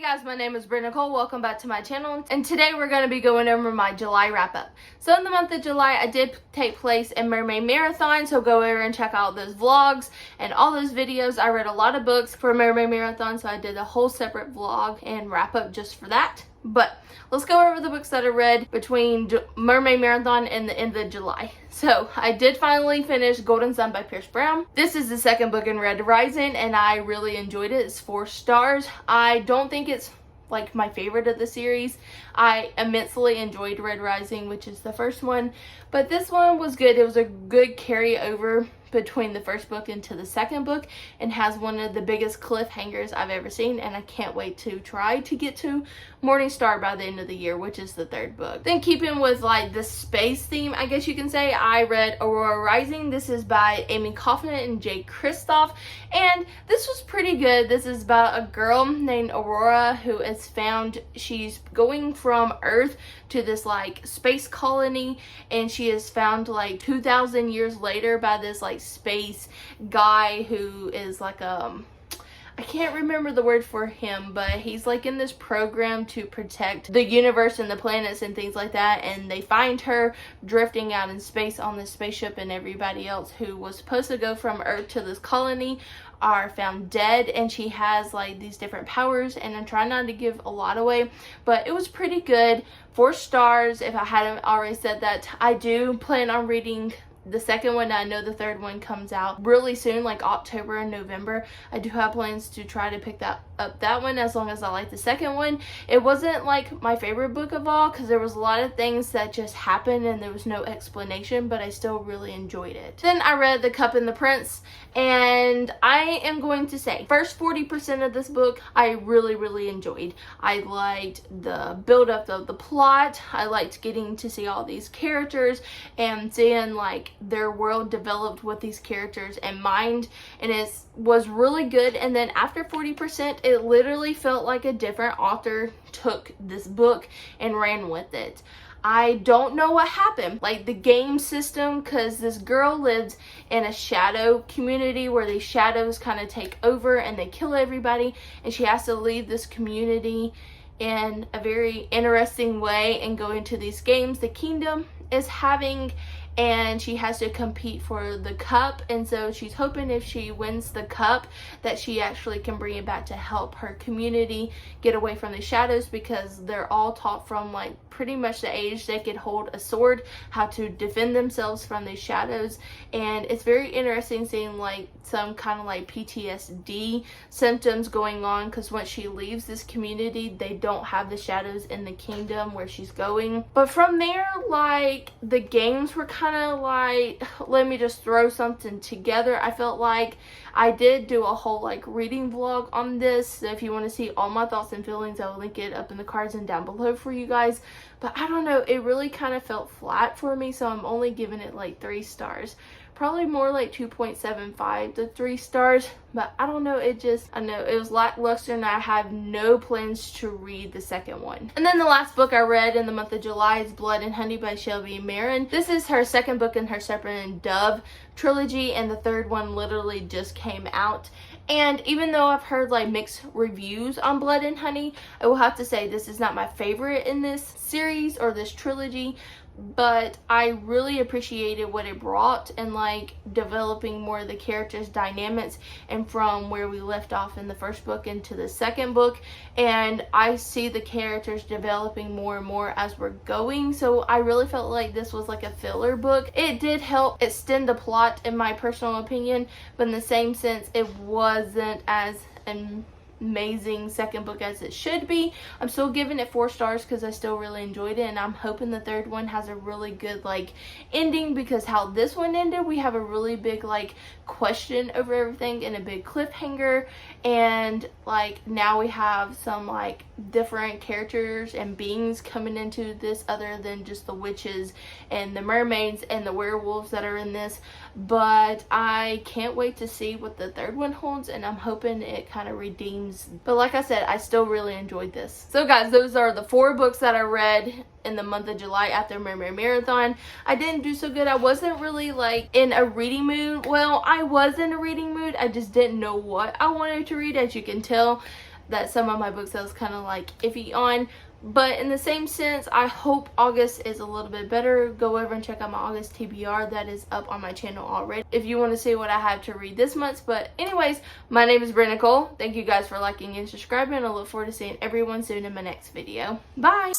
guys, my name is Brittany Nicole. Welcome back to my channel, and today we're going to be going over my July wrap up. So in the month of July, I did take place in Mermaid Marathon, so go over and check out those vlogs and all those videos. I read a lot of books for Mermaid Marathon, so I did a whole separate vlog and wrap up just for that. But let's go over the books that I read between Mermaid Marathon and the end of July. So I did finally finish Golden Sun by Pierce Brown. This is the second book in Red Rising, and I really enjoyed it. It's 4 stars. I don't think it's like my favorite of the series. I immensely enjoyed Red Rising, which is the first one, but this one was good. It was a good carryover between the first book into the second book, and has one of the biggest cliffhangers I've ever seen, and I can't wait to try to get to Morning Star by the end of the year, which is the third book. Then keeping with like the space theme, I guess you can say, I read Aurora Rising. This is by Amy Kaufman and Jay Kristoff, and this was pretty good. This is about a girl named Aurora who is found, she's going from Earth to this like space colony, and she is found like 2,000 years later by this like space guy who is like I can't remember the word for him, but he's like in this program to protect the universe and the planets and things like that, and they find her drifting out in space on this spaceship, and everybody else who was supposed to go from Earth to this colony are found dead, and she has like these different powers, and I'm trying not to give a lot away, but it was pretty good. 4 stars if I hadn't already said that. I do plan on reading the second one. I know the third one comes out really soon, like October and November. I do have plans to try to pick that one, as long as I like the second one. It wasn't like my favorite book of all, because there was a lot of things that just happened and there was no explanation, but I still really enjoyed it. Then I read The Cup and the Prince, and I am going to say first 40% of this book I really enjoyed. I liked the build up of the plot. I liked getting to see all these characters and seeing like their world developed with these characters in mind, and it was really good. And then after 40%, it literally felt like a different author took this book and ran with it. I don't know what happened, like the game system, because this girl lives in a shadow community where these shadows kind of take over and they kill everybody, and she has to leave this community in a very interesting way and go into these games the kingdom is having, and she has to compete for the cup. And so she's hoping if she wins the cup that she actually can bring it back to help her community get away from the shadows, because they're all taught from like pretty much the age they could hold a sword how to defend themselves from these shadows. And it's very interesting seeing like some kind of like PTSD symptoms going on, because once she leaves this community, they don't have the shadows in the kingdom where she's going. But from there, like the games were kind of like, let me just throw something together. I felt like I did do a whole like reading vlog on this, so if you want to see all my thoughts and feelings, I will link it up in the cards and down below for you guys. But I don't know, it really kind of felt flat for me, so I'm only giving it like 3 stars. Probably more like 2.75 to 3 stars, but I don't know, I know it was lackluster, and I have no plans to read the second one. And then the last book I read in the month of July is Blood and Honey by Shelby Marin. This is her second book in her Serpent and Dove trilogy, and the third one literally just came out. And even though I've heard like mixed reviews on Blood and Honey, I will have to say this is not my favorite in this series or this trilogy, but I really appreciated what it brought, and like developing more of the characters' dynamics, and from where we left off in the first book into the second book, and I see the characters developing more and more as we're going. So I really felt like this was like a filler book. It did help extend the plot in my personal opinion, but in the same sense it wasn't as amazing second book as it should be. I'm still giving it 4 stars because I still really enjoyed it, and I'm hoping the third one has a really good like ending, because how this one ended, we have a really big like question over everything and a big cliffhanger, and like now we have some like different characters and beings coming into this other than just the witches and the mermaids and the werewolves that are in this. But I can't wait to see what the third one holds, and I'm hoping it kind of redeems. But like I said, I still really enjoyed this. So guys, those are the 4 books that I read in the month of July after Mermaid Marathon. I didn't do so good. I wasn't really like in a reading mood. Well, I was in a reading mood, I just didn't know what I wanted to read. As you can tell, that some of my book sales kind of like iffy on. But in the same sense, I hope August is a little bit better. Go over and check out my August TBR that is up on my channel already if you want to see what I have to read this month. But anyways, my name is Brittany Cole. Thank you guys for liking and subscribing. I look forward to seeing everyone soon in my next video. Bye!